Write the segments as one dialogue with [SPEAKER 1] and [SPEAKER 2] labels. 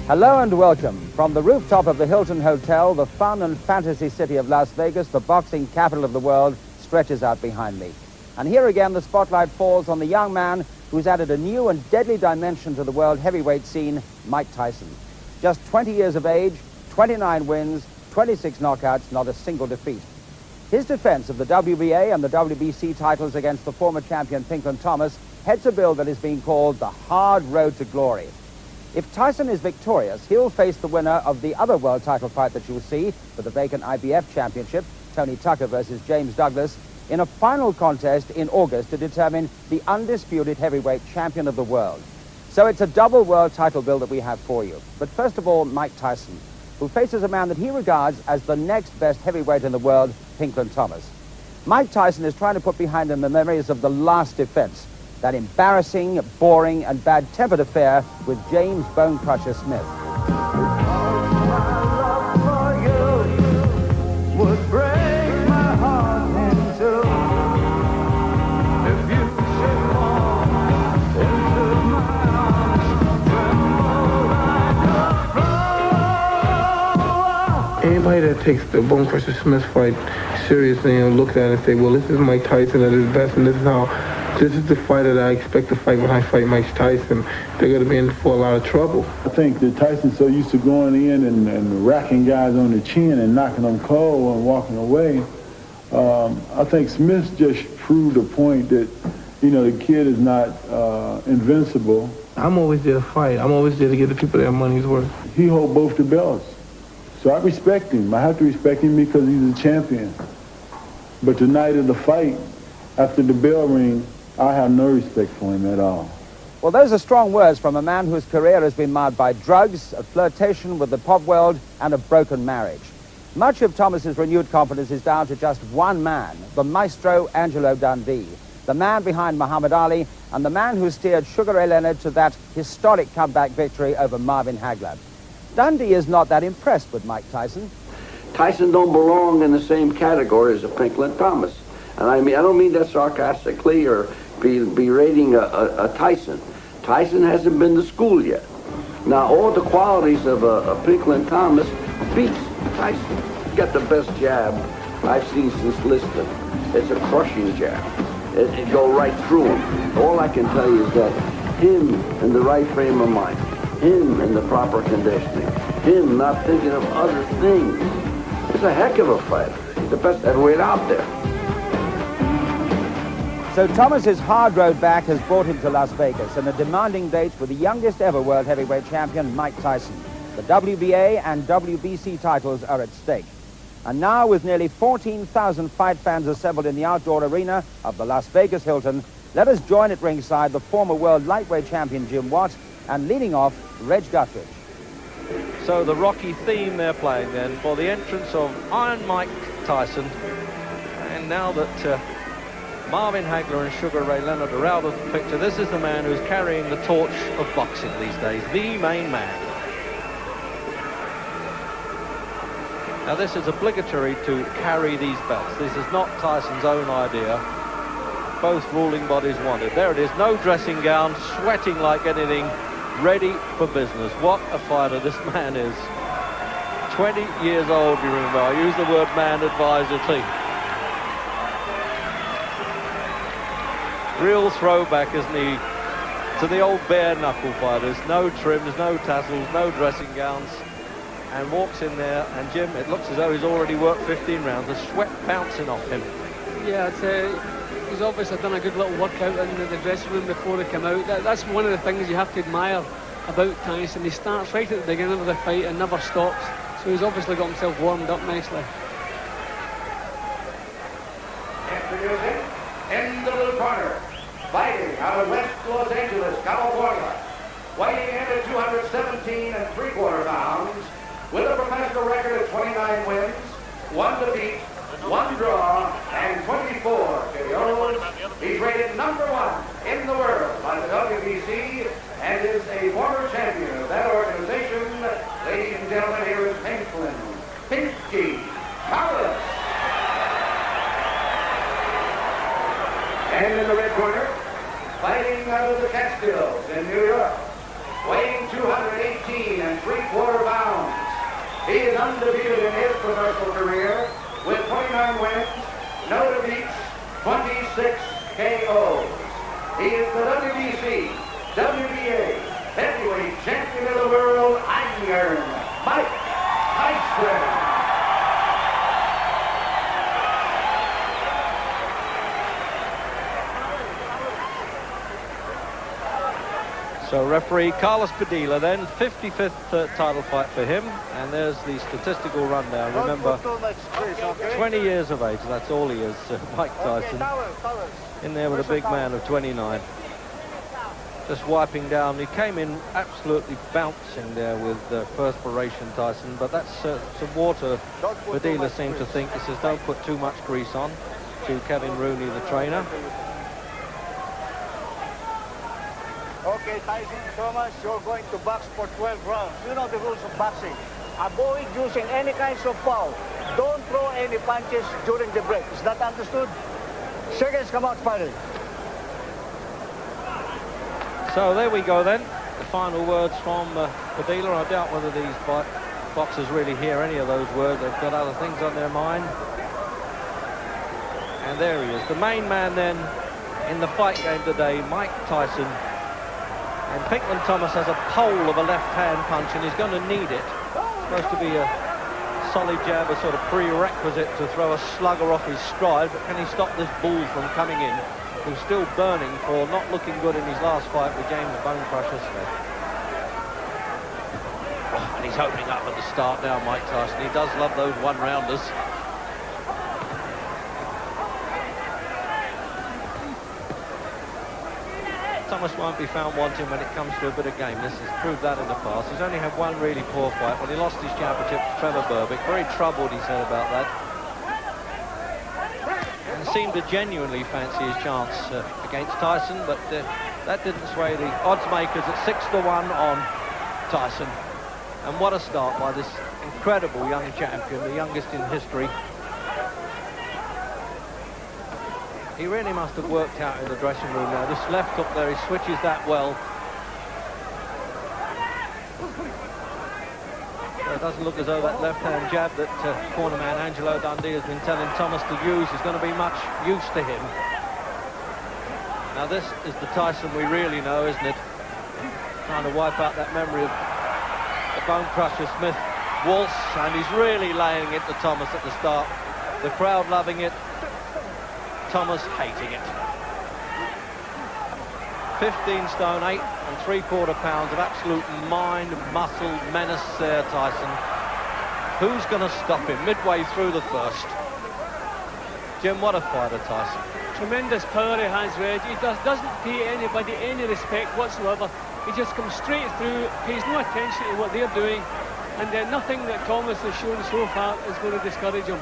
[SPEAKER 1] Hello and welcome. From the rooftop of the Hilton Hotel, the fun and fantasy city of Las Vegas, the boxing capital of the world, stretches out behind me. And here again, the spotlight falls on the young man who's added a new and deadly dimension to the world heavyweight scene, Mike Tyson. Just 20 years of age, 29 wins, 26 knockouts, not a single defeat. His defense of the WBA and the WBC titles against the former champion Pinklon heads a bill that is being called the hard road to glory. If Tyson is victorious, he'll face the winner of the other world title fight that you'll see for the vacant IBF championship, Tony Tucker versus James Douglas, in a final contest in August to determine the undisputed heavyweight champion of the world. So it's a double world title bill that we have for you. But first of all, Mike Tyson, who faces a man that he regards as the next best heavyweight in the world, Pinklon. Mike Tyson is trying to put behind him the memories of the last defense, that embarrassing, boring, and bad-tempered affair with James Bone Crusher Smith.
[SPEAKER 2] Anybody that takes the Bone Crusher Smith fight seriously and look at it and say, well, this is Mike Tyson at his best, and this is the fighter that I expect to fight when I fight Mike Tyson, they're going to be in for a lot of trouble.
[SPEAKER 3] I think that Tyson's so used to going in and racking guys on the chin and knocking them cold and walking away. I think Smith just proved a point that, you know, the kid is not invincible.
[SPEAKER 2] I'm always there to fight. I'm always there to give the people their money's worth.
[SPEAKER 3] He holds both the belts. So I respect him. I have to respect him because he's a champion. But the night of the fight, after the bell ring, I have no respect for him at all.
[SPEAKER 1] Well, those are strong words from a man whose career has been marred by drugs, a flirtation with the pop world, and a broken marriage. Much of Thomas's renewed confidence is down to just one man, the maestro Angelo Dundee, the man behind Muhammad Ali, and the man who steered Sugar Ray Leonard to that historic comeback victory over Marvin Hagler. Dundee is not that impressed with Mike Tyson.
[SPEAKER 4] Tyson don't belong in the same category as a Pinklon Thomas. And I don't mean that sarcastically or berating a Tyson. Tyson hasn't been to school yet. Now, all the qualities of a Pinklon Thomas beats Tyson. He's got the best jab I've seen since Liston. It's a crushing jab. It go right through him. All I can tell you is that him in the right frame of mind, him in the proper conditioning, him not thinking of other things. He's a heck of a fighter. He's the best heavyweight out there.
[SPEAKER 1] So Thomas's hard road back has brought him to Las Vegas and a demanding date with the youngest ever world heavyweight champion, Mike Tyson. The WBA and WBC titles are at stake. And now, with nearly 14,000 fight fans assembled in the outdoor arena of the Las Vegas Hilton, let us join at ringside the former world lightweight champion Jim Watt and leading off, Reg Guthridge.
[SPEAKER 5] So the Rocky theme they're playing then for the entrance of Iron Mike Tyson. And now that Marvin Hagler and Sugar Ray Leonard are out of the picture, this is the man who's carrying the torch of boxing these days, the main man. Now this is obligatory to carry these belts. This is not Tyson's own idea. Both ruling bodies want it. There it is, no dressing gown, sweating like anything, ready for business. What a fighter this man is. 20 years old, you remember. I use the word man advisedly. Real throwback, isn't he, to the old bare knuckle fighters. No trims, no tassels, no dressing gowns. And walks in there, and Jim, it looks as though he's already worked 15 rounds. The sweat bouncing off him. Yeah,
[SPEAKER 6] he's obviously done a good little workout in the dressing room before he came out. That's one of the things you have to admire about Tyson. He starts right at the beginning of the fight and never stops. So he's obviously got himself warmed up nicely.
[SPEAKER 7] Introducing, in the blue corner, fighting out of West Los Angeles, California, weighing in at 217 3/4 pounds, with a professional record of 29 wins, 1 defeat, 1 draw, and 24 KOs. He's rated #1 in the world by the WBC and is a former champion of that organization. Ladies and gentlemen, here is Pinklon, Pinky Thomas. And in the red corner, fighting out of the Catskills in New York, weighing 218 3/4 He is undefeated in his professional career with 29 wins, no defeats, 26 KOs. He is the WBC, WBA, heavyweight champion of the world, Iron Mike Tyson.
[SPEAKER 5] So referee Carlos Padilla then, 55th title fight for him, and there's the statistical rundown. Remember, 20 years of age, that's all he is, Mike Tyson. In there with a big man of 29. Just wiping down, he came in absolutely bouncing there with perspiration, Tyson, but that's some water. Padilla seemed to think. He says don't put too much grease on, to Kevin Rooney, the trainer.
[SPEAKER 8] Okay, Tyson, Thomas, you're going to box for 12 rounds. You know the rules of boxing. Avoid using any kinds of foul. Don't throw any punches during the break. Is that understood? Seconds come out finally.
[SPEAKER 5] So there we go then. The final words from Padilla. I doubt whether these boxers really hear any of those words. They've got other things on their mind. And there he is. The main man then in the fight game today, Mike Tyson. And Pinklon Thomas has a pole of a left-hand punch, and he's going to need it. It's supposed to be a solid jab, a sort of prerequisite to throw a slugger off his stride, but can he stop this bull from coming in, who's still burning for not looking good in his last fight with James Bone Crusher Smith. Oh, and he's opening up at the start now, Mike Tyson. He does love those one-rounders. Thomas won't be found wanting when it comes to a bit of gameness. He's proved that in the past. He's only had one really poor fight when he lost his championship to Trevor Berbick. Very troubled, he said about that. And seemed to genuinely fancy his chance against Tyson, but that didn't sway the odds makers at 6-1 on Tyson. And what a start by this incredible young champion, the youngest in history. He really must have worked out in the dressing room now. This left hook there, he switches that well. So it doesn't look as though that left-hand jab that cornerman Angelo Dundee has been telling Thomas to use is going to be much use to him. Now this is the Tyson we really know, isn't it? Trying to wipe out that memory of the Bone Crusher Smith waltz, and he's really laying it to Thomas at the start. The crowd loving it. Thomas hating it. 15 stone, 8 3/4 pounds of absolute mind, muscle, menace there, Tyson. Who's going to stop him midway through the first? Jim, what a fighter, Tyson.
[SPEAKER 6] Tremendous power he has, Reg. He doesn't pay anybody any respect whatsoever. He just comes straight through, pays no attention to what they're doing, and nothing that Thomas has shown so far is going to discourage him.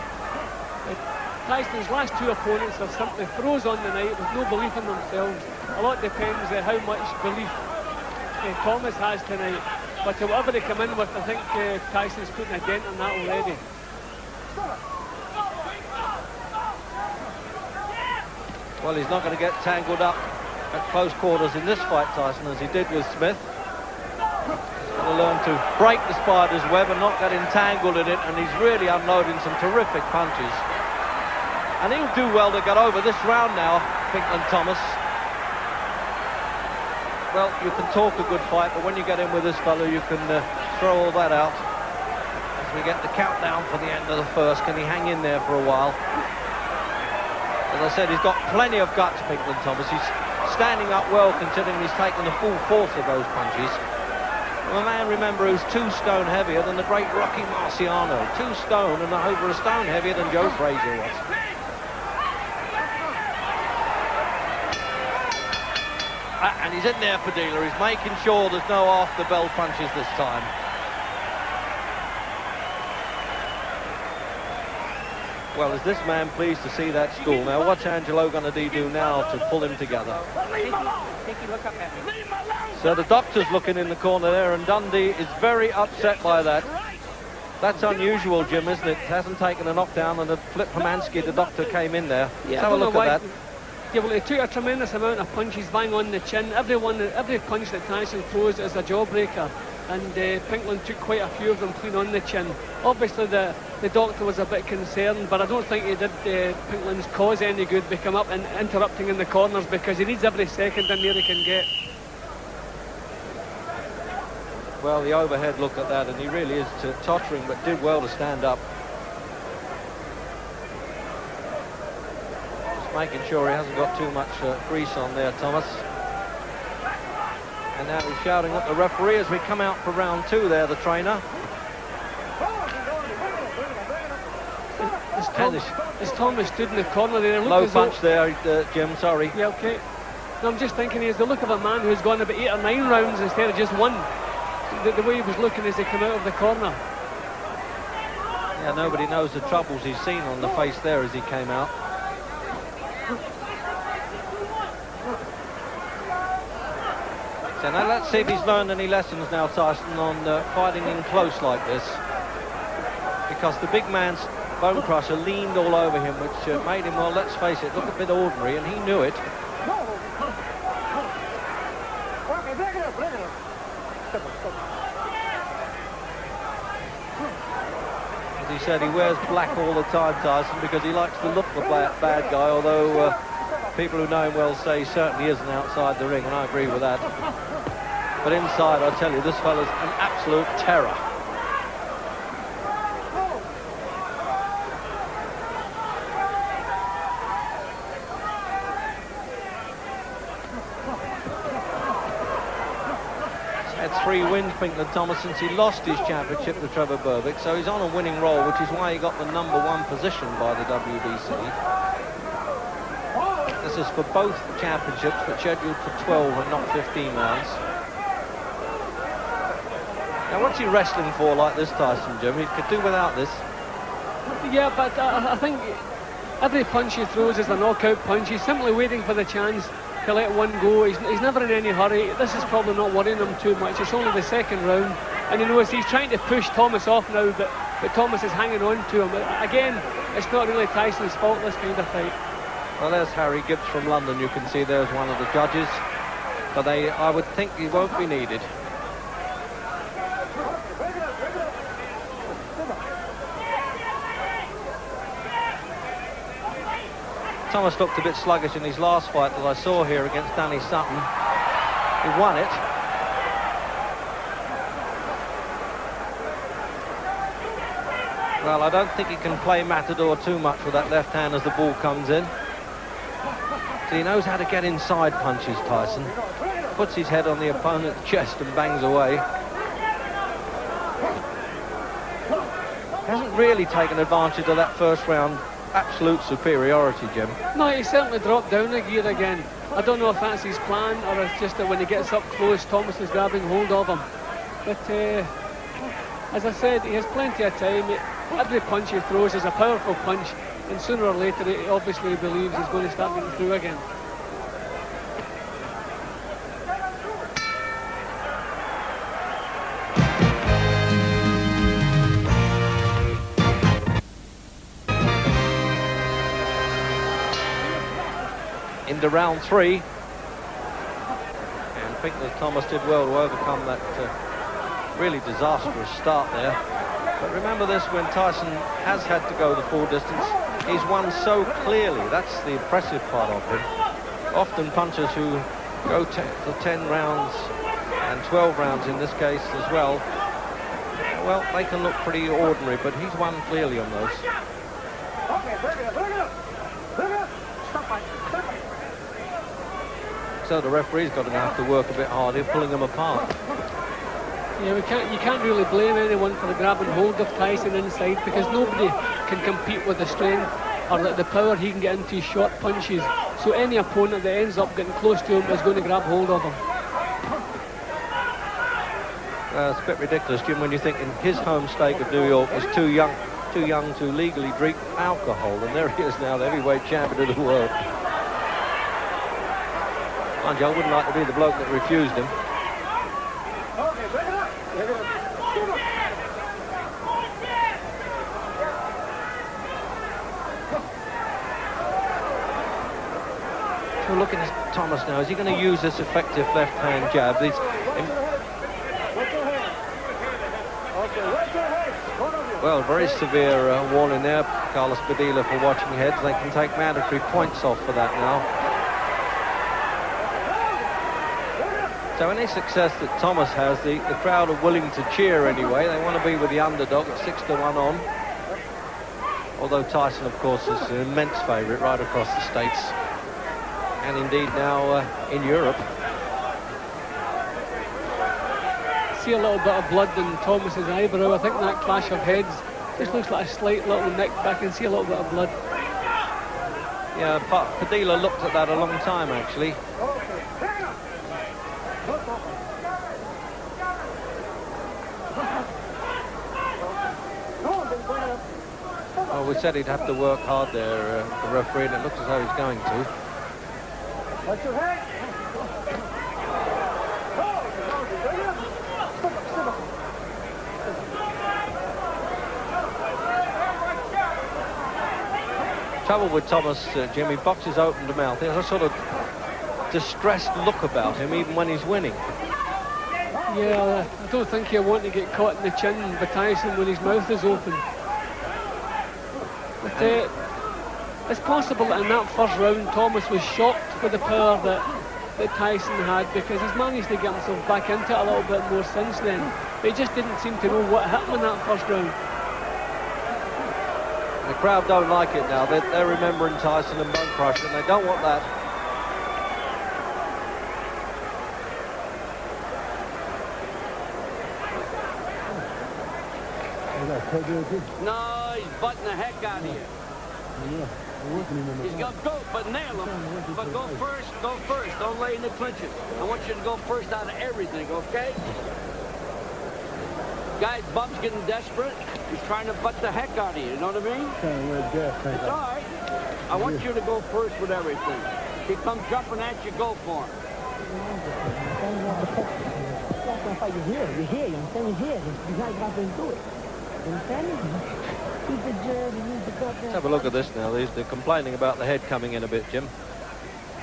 [SPEAKER 6] Tyson's last two opponents are simply throws on the night with no belief in themselves. A lot depends on how much belief Thomas has tonight. But whatever they come in with, I think Tyson's putting a dent on that already.
[SPEAKER 5] Well, he's not going to get tangled up at close quarters in this fight, Tyson, as he did with Smith. He's going to learn to break the spider's web and not get entangled in it, and he's really unloading some terrific punches. And he'll do well to get over this round now, Pinklon Thomas. Well, you can talk a good fight, but when you get in with this fellow, you can throw all that out. As we get the countdown for the end of the first, can he hang in there for a while? As I said, he's got plenty of guts, Pinklon Thomas. He's standing up well, considering he's taken the full force of those punches. Well, a man, remember, who's 2 stone heavier than the great Rocky Marciano. 2 stone and over a stone heavier than Joe Frazier was. And he's in there for Padilla. He's making sure there's no off-the-bell punches this time. Well, is this man pleased to see that stool? Now, what's Angelo going to do now to pull him together? So the doctor's looking in the corner there, and Dundee is very upset by that. That's unusual, Jim, isn't it? Hasn't taken a knockdown, and Flip Pomansky, the doctor, came in there. Yeah, let's have a look at that.
[SPEAKER 6] Yeah, well, he took a tremendous amount of punches, bang on the chin. Every punch that Tyson throws is a jawbreaker. and Pinklon took quite a few of them clean on the chin. Obviously the doctor was a bit concerned, but I don't think he did Pinklon's cause any good by coming up and interrupting in the corners, because he needs every second in there he can get.
[SPEAKER 5] Well, the overhead look at that, and he really is tottering, but did well to stand up. Just making sure he hasn't got too much grease on there, Thomas. And now he's shouting at the referee as we come out for round 2 there, the trainer.
[SPEAKER 6] As Thomas stood in the corner there,
[SPEAKER 5] low punch there, Jim, sorry.
[SPEAKER 6] Yeah, okay. No, I'm just thinking he's the look of a man who's gone about 8 or 9 rounds instead of just 1. The way he was looking as he came out of the corner.
[SPEAKER 5] Yeah, nobody knows the troubles he's seen on the face there as he came out. So now let's see if he's learned any lessons now, Tyson, on fighting in close like this. Because the big man's bone crusher leaned all over him, which made him, well, let's face it, look a bit ordinary, and he knew it. As he said, he wears black all the time, Tyson, because he likes to look the bad guy, although people who know him well say he certainly isn't outside the ring, and I agree with that. But inside, I tell you, this fella's an absolute terror. He's had 3 wins, Pinklon Thomas, since he lost his championship to Trevor Berbick, so he's on a winning roll, which is why he got the #1 position by the WBC. This is for both championships, but scheduled for 12 and not 15 rounds. Now, what's he wrestling for like this, Tyson, Jim? He could do without this.
[SPEAKER 6] Yeah, but I think every punch he throws is a knockout punch. He's simply waiting for the chance to let one go. He's never in any hurry. This is probably not worrying him too much. It's only the 2nd round, and he knows he's trying to push Thomas off now, but Thomas is hanging on to him. Again, it's not really Tyson's fault, this kind of fight.
[SPEAKER 5] Well, there's Harry Gibbs from London. You can see there's one of the judges, but I would think he won't be needed. Thomas looked a bit sluggish in his last fight that I saw here against Danny Sutton. He won it. Well, I don't think he can play Matador too much with that left hand as the ball comes in. So he knows how to get inside punches, Tyson. Puts his head on the opponent's chest and bangs away. Hasn't really taken advantage of that first round absolute superiority, Jim.
[SPEAKER 6] No, he certainly dropped down a gear again. I don't know if that's his plan or it's just that when he gets up close, Thomas is grabbing hold of him. But as I said, he has plenty of time. Every punch he throws is a powerful punch, and sooner or later he obviously believes he's going to start getting through again.
[SPEAKER 5] Into round 3, and Pinklon Thomas did well to overcome that really disastrous start there. But remember this, when Tyson has had to go the full distance, he's won so clearly. That's the impressive part of him. Often punchers who go for 10 rounds and 12 rounds in this case as well, well, they can look pretty ordinary, but he's won clearly on those. So the referee's going to have to work a bit harder, pulling them apart.
[SPEAKER 6] Yeah, you can't really blame anyone for grabbing hold of Tyson inside, because nobody can compete with the strength or the power he can get into his short punches. So any opponent that ends up getting close to him is going to grab hold of him.
[SPEAKER 5] It's a bit ridiculous, Jim, when you think in his home state of New York was too young to legally drink alcohol, and there he is now, the heavyweight champion of the world. Mind you, I wouldn't like to be the bloke that refused him. So looking at Thomas now, is he going to use this effective left-hand jab? Well, very severe warning there, Carlos Padilla, for watching heads. They can take mandatory points off for that now. So any success that Thomas has, the crowd are willing to cheer anyway. They want to be with the underdog at 6-1 on. Although Tyson, of course, is an immense favourite right across the States. And indeed now in Europe.
[SPEAKER 6] See a little bit of blood in Thomas's eyebrow. I think that clash of heads just looks like a slight little nick, but I can see a little bit of blood.
[SPEAKER 5] Yeah, Padilla looked at that a long time, actually. Well, we said he'd have to work hard there, the referee, and it looks as though he's going to.
[SPEAKER 8] What's your head?
[SPEAKER 5] Trouble with Thomas, Jimmy, boxes open to mouth. There's a sort of distressed look about him, even when he's winning.
[SPEAKER 6] Yeah, I don't think he'll want to get caught in the chin by Tyson when his mouth is open. But it's possible that in that first round, Thomas was shocked with the power that Tyson had, because he's managed to get himself back into it a little bit more since then. But he just didn't seem to know what happened in that first round.
[SPEAKER 5] The crowd don't like it now. They're remembering Tyson and Bone Crusher, and they don't want that.
[SPEAKER 4] No, he's butting the heck out of you. He's going to go, but nail him. But go first, go first. Don't lay in the clinches. I want you to go first out of everything, okay? Guy's bum's getting desperate. He's trying to butt the heck out of you, you know what I mean? It's all right. I want you to go first with everything. He comes jumping at you, go for him.
[SPEAKER 9] You're here, you understand? You're here. He's not about to do it. You understand?
[SPEAKER 5] Let's have a look at this now. They're complaining about the head coming in a bit, Jim.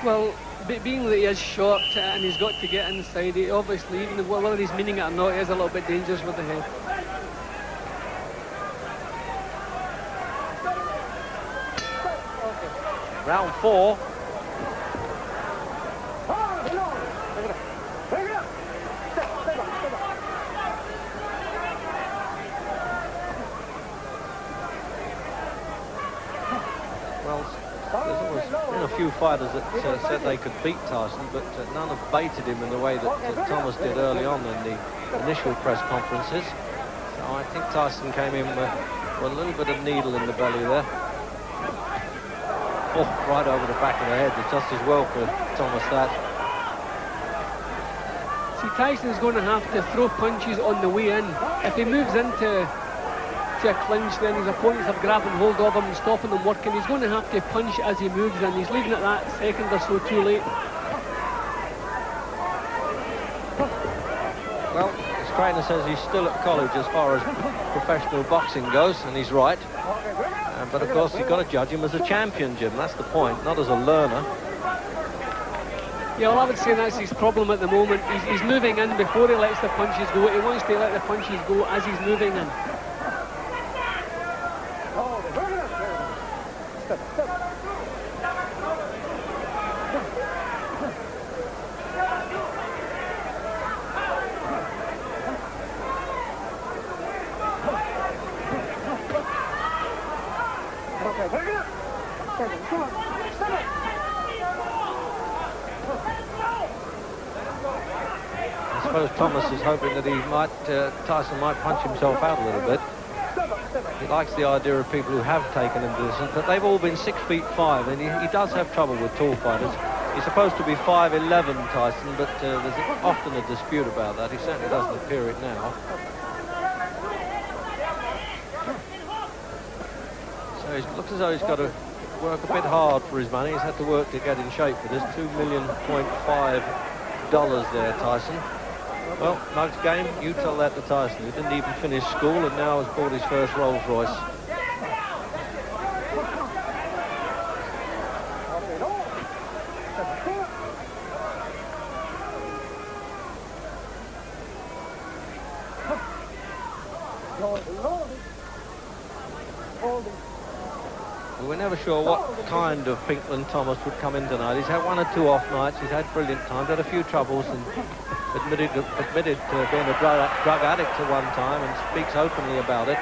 [SPEAKER 6] Well, being that he is short and he's got to get inside, he obviously, even whether he's meaning it or not, he is a little bit dangerous with the head.
[SPEAKER 5] Round 4. A few fighters that said they could beat Tyson, but none have baited him in the way that Thomas did early on in the initial press conferences. So I think Tyson came in with a little bit of needle in the belly there. Oh, right over the back of the head. It's just as well for Thomas that.
[SPEAKER 6] See, Tyson's going to have to throw punches on the way in. If he moves into a clinch, then his opponents are grabbing hold of him and stopping him working. He's going to have to punch as he moves in. He's leaving it that second or so too late.
[SPEAKER 5] Well, his trainer says he's still at college as far as professional boxing goes, and he's right. But of course, you've got to judge him as a champion, Jim. That's the point, not as a learner.
[SPEAKER 6] Yeah, well, I would say that's his problem at the moment. He's moving in before he lets the punches go. He wants to let the punches go as he's moving in.
[SPEAKER 5] I suppose Thomas is hoping that Tyson might punch himself out a little bit. He likes the idea of people who have taken him to distance, but they've all been 6'5", and he does have trouble with tall fighters. He's supposed to be 5'11", Tyson, but there's often a dispute about that. He certainly doesn't appear it now. So it looks as though he's got to work a bit hard for his money. He's had to work to get in shape for this. $2.5 million there, Tyson. Well, Mug's game, you tell that to Tyson, who didn't even finish school and now has bought his first Rolls Royce. We were never sure what kind of Pinklon Thomas would come in tonight. He's had 1 or 2 off nights. He's had brilliant times, had a few troubles, and admitted to being a drug addict at one time, and speaks openly about it.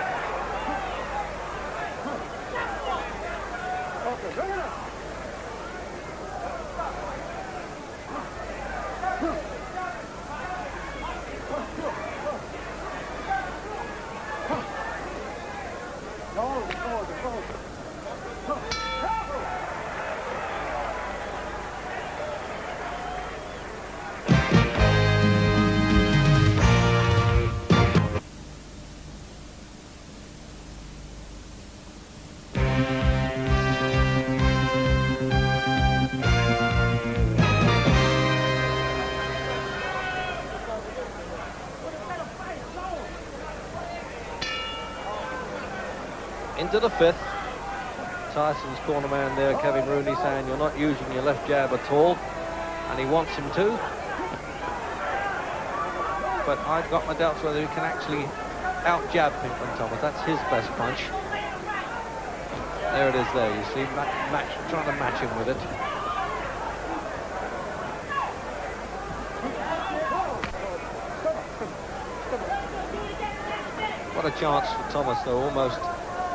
[SPEAKER 5] Into the 5th. Tyson's corner man there, Kevin Rooney, saying you're not using your left jab at all, and he wants him to. But I've got my doubts whether he can actually out-jab Pinklon Thomas. That's his best punch. There it is there, you see, trying to match him with it. What a chance for Thomas, though, almost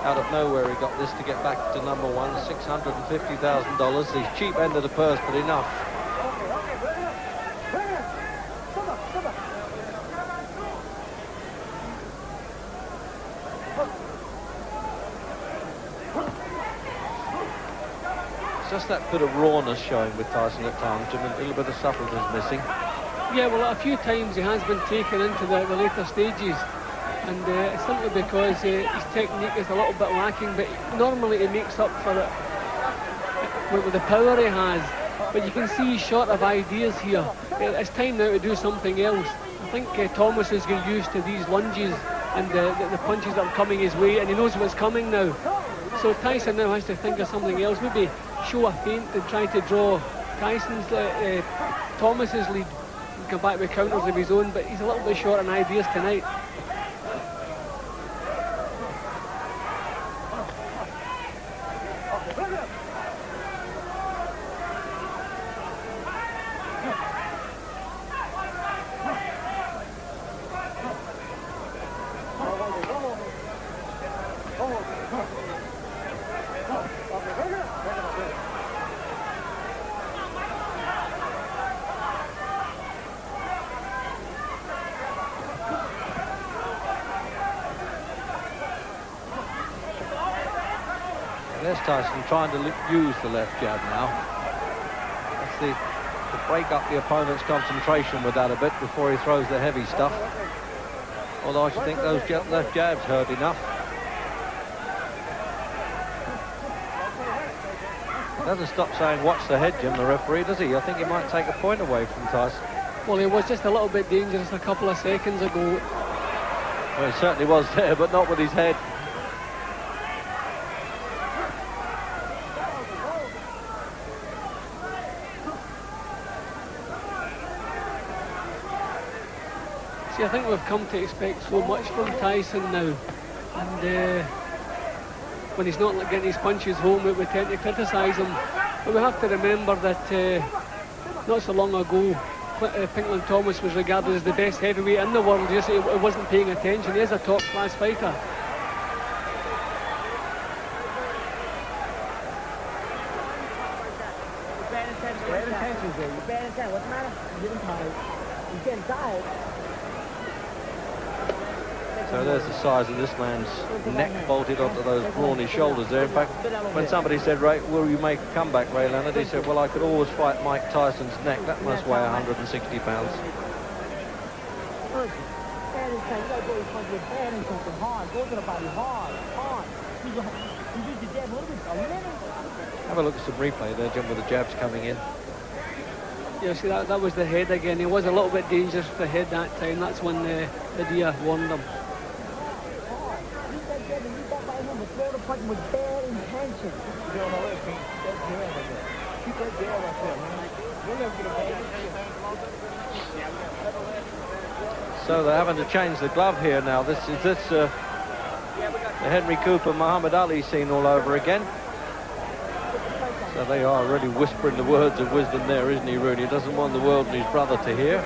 [SPEAKER 5] out of nowhere he got this to get back to number 1, $650,000. The cheap end of the purse, but enough. It's just that bit of rawness showing with Tyson at times, Jim, a little bit of suppleness missing.
[SPEAKER 6] Yeah, well, a few times he has been taken into the later stages. And it's simply because his technique is a little bit lacking, but normally he makes up for it with the power he has. But you can see he's short of ideas here. It's time now to do something else. I think Thomas is getting used to these lunges and the punches that are coming his way, and he knows what's coming now. So Tyson now has to think of something else, maybe show a feint and try to draw Thomas's lead and come back with counters of his own, but he's a little bit short on ideas tonight.
[SPEAKER 5] There's Tyson trying to use the left jab now. That's to break up the opponent's concentration with that a bit before he throws the heavy stuff. Although I should think those left jabs hurt enough. He doesn't stop saying watch the head, Jim, the referee, does he? I think he might take a point away from Tyson.
[SPEAKER 6] Well, he was just a little bit dangerous a couple of seconds ago.
[SPEAKER 5] Well, he certainly was there, but not with his head.
[SPEAKER 6] See, I think we've come to expect so much from Tyson now, and when he's not getting his punches home, we tend to criticise him. But we have to remember that not so long ago, Pinklon Thomas was regarded as the best heavyweight in the world. Just he wasn't paying attention. He is a top-class fighter.
[SPEAKER 9] Bad intentions there. You're bad intentions. What's the matter? I'm getting tired. He's getting tired.
[SPEAKER 5] So there's the size of this man's neck bolted onto those brawny shoulders there. In fact, when somebody said, Ray, will you make a comeback, Ray Leonard? He said, well, I could always fight Mike Tyson's neck. That must weigh 160 pounds. Have a look at some replay there, Jim, with the jabs coming in.
[SPEAKER 6] Yeah, see, that was the head again. He was a little bit dangerous with the head that time. That's when the Dia warned him.
[SPEAKER 5] So they're having to change the glove here now. This The Henry Cooper, Muhammad Ali scene all over again. So they are really whispering the words of wisdom there, isn't he, Rooney? He doesn't want the world and his brother to hear.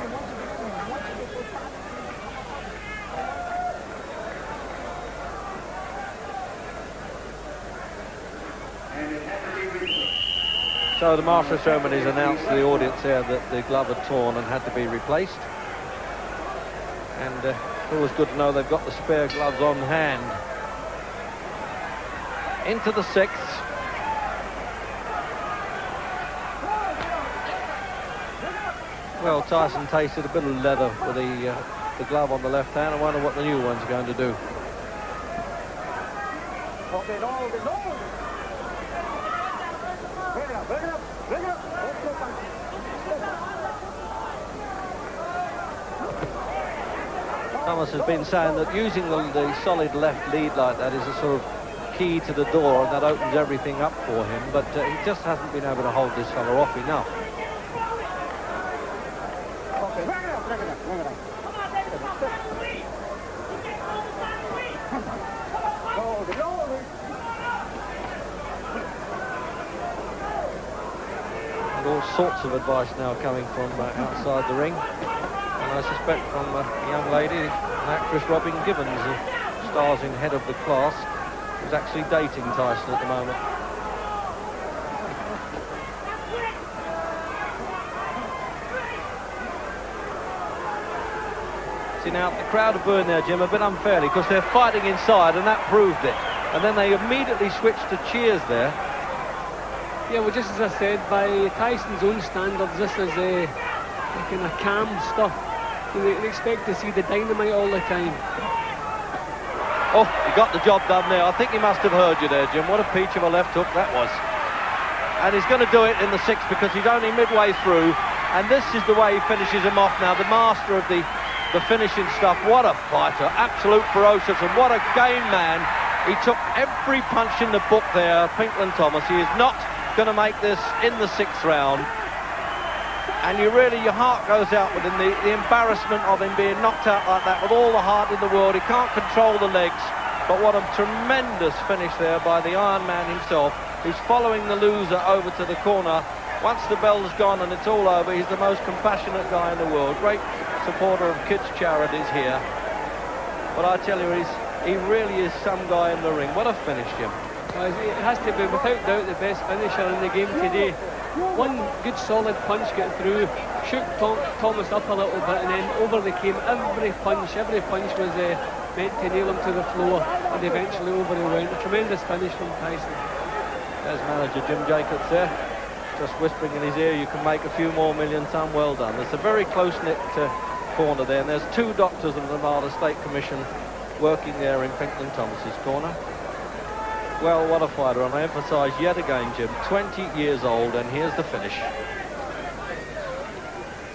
[SPEAKER 5] So the Master of Ceremonies announced to the audience there that the glove had torn and had to be replaced. And it's always good to know they've got the spare gloves on hand. Into the sixth. Well, Tyson tasted a bit of leather with the glove on the left hand. I wonder what the new one's going to do. Thomas has been saying that using the solid left lead like that is a sort of key to the door, and that opens everything up for him, but he just hasn't been able to hold this fella off enough. And all sorts of advice now coming from outside the ring. And I suspect from a young lady, an actress, Robin Gibbons, who stars in Head of the Class, who's actually dating Tyson at the moment. See, now the crowd are booing there, Jim, a bit unfairly, because they're fighting inside, and that proved it. And then they immediately switched to cheers there.
[SPEAKER 6] Yeah, well, just as I said, by Tyson's own standards, this is kind of calm stuff. They expect to see the dynamite all the time.
[SPEAKER 5] Oh, he got the job done there. I think he must have heard you there, Jim. What a peach of a left hook that was. And he's going to do it in the sixth because he's only midway through. And this is the way he finishes him off now. The master of the finishing stuff. What a fighter. Absolute ferocious. And what a game man. He took every punch in the book there, Pinklon Thomas. He is not going to make this in the sixth round. And your heart goes out with him, the embarrassment of him being knocked out like that with all the heart in the world. He can't control the legs, but what a tremendous finish there by the Iron Man himself. He's following the loser over to the corner. Once the bell's gone and it's all over, he's the most compassionate guy in the world. Great supporter of kids' charities here. But I tell you, he really is some guy in the ring. What a finish, Jim.
[SPEAKER 6] It has to be, without doubt, the best finisher in the game today. One good solid punch get through, shook Thomas up a little bit, and then over they came. Every punch was meant to nail him to the floor, and eventually over he went. A tremendous finish from Tyson.
[SPEAKER 5] There's manager Jim Jacobs there, just whispering in his ear, you can make a few more million ton. Well done. There's a very close-knit corner there, and there's two doctors of the Nevada State Commission working there in Pinklon Thomas's corner. Well, what a fighter, and I emphasise yet again, Jim, 20 years old, and here's the finish.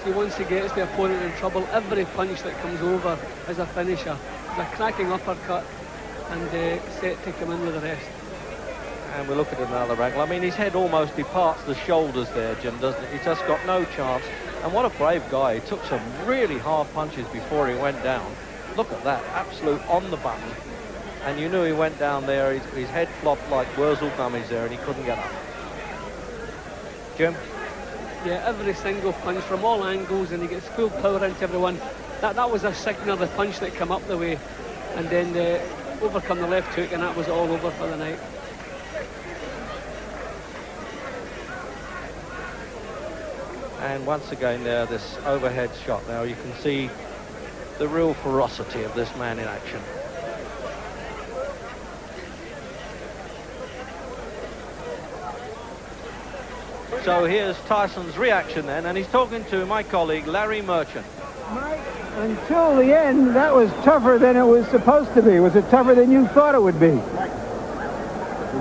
[SPEAKER 6] See, once he gets the opponent in trouble, every punch that comes over is a finisher. It's a cracking uppercut, and set to come in with the rest.
[SPEAKER 5] And we look at another angle. I mean, his head almost departs the shoulders there, Jim, doesn't it? He's just got no chance. And what a brave guy. He took some really hard punches before he went down. Look at that, absolute on the button. And you knew he went down there, his head flopped like Wurzel gummies there, and he couldn't get up. Jim?
[SPEAKER 6] Yeah, every single punch from all angles, and he gets full power into everyone. That was a signal, the punch that came up the way, and then overcome the left hook, and that was all over for the night.
[SPEAKER 5] And once again there, this overhead shot now, you can see the real ferocity of this man in action. So here's Tyson's reaction then, and he's talking to my colleague Larry Merchant.
[SPEAKER 10] Mike, until the end, that was tougher than it was supposed to be. Was it tougher than you thought it would be?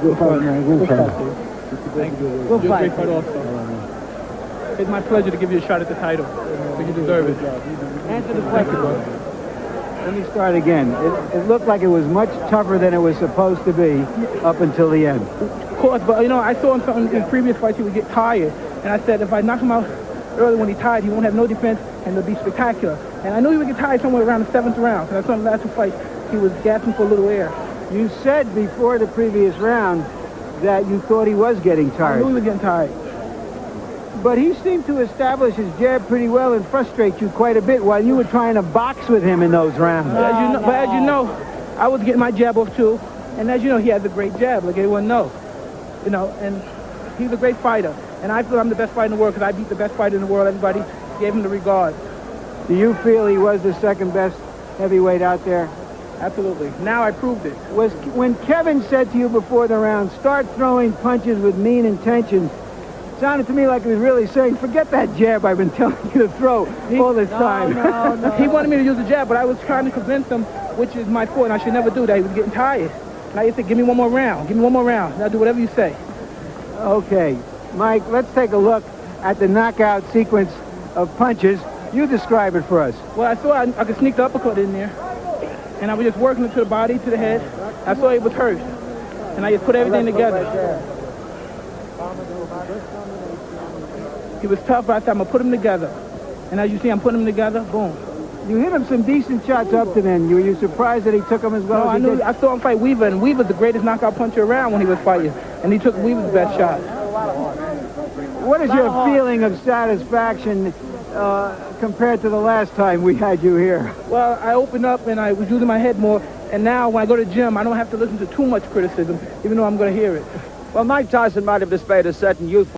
[SPEAKER 2] Good fight, man. Good fight.
[SPEAKER 10] Thank you. Good fight.
[SPEAKER 11] It's my pleasure to give you a shot at the title. But you deserve it.
[SPEAKER 10] Answer the question. Let me start again. It looked like it was much tougher than it was supposed to be up until the end.
[SPEAKER 11] Of course, but, you know, I saw him something in previous fights, he would get tired. And I said, if I knock him out early when he's tired, he won't have no defense, and it'll be spectacular. And I knew he would get tired somewhere around the 7th round. And I saw him the last two fights, he was gasping for a little air.
[SPEAKER 10] You said before the previous round that you thought he was getting
[SPEAKER 11] I
[SPEAKER 10] tired.
[SPEAKER 11] knew he was getting tired.
[SPEAKER 10] But he seemed to establish his jab pretty well and frustrate you quite a bit while you were trying to box with him in those rounds.
[SPEAKER 11] But as you know, I was getting my jab off too. And as you know, he has a great jab, like everyone knows. You know, and he's a great fighter. And I feel I'm the best fighter in the world because I beat the best fighter in the world. Everybody gave him the regard.
[SPEAKER 10] Do you feel he was the second best heavyweight out there?
[SPEAKER 11] Absolutely. Now I proved it.
[SPEAKER 10] Was when Kevin said to you before the round, start throwing punches with mean intentions, it sounded to me like he was really saying, forget that jab I've been telling you to throw all this time.
[SPEAKER 11] No. He wanted me to use the jab, but I was trying to convince him, which is my fault, and I should never do that. He was getting tired. And I said, give me one more round. Give me one more round. And I'll do whatever you say.
[SPEAKER 10] Okay. Mike, let's take a look at the knockout sequence of punches. You describe it for us.
[SPEAKER 11] Well, I saw I could sneak the uppercut in there. And I was just working it to the body, to the head. I saw it was hurt. And I just put everything together. He was tough, but I said, I'm going to put him together. And as you see, I'm putting him together. Boom.
[SPEAKER 10] You hit him some decent shots up to then. Were you surprised that he took them as well as he did?
[SPEAKER 11] I saw him fight Weaver, and Weaver's the greatest knockout puncher around when he was fighting. And he took Weaver's best shot.
[SPEAKER 10] What is your feeling of satisfaction compared to the last time we had you here?
[SPEAKER 11] Well, I opened up and I was using my head more, and now when I go to the gym, I don't have to listen to too much criticism, even though I'm going to hear it.
[SPEAKER 1] Well, Mike Tyson might have displayed a certain youthful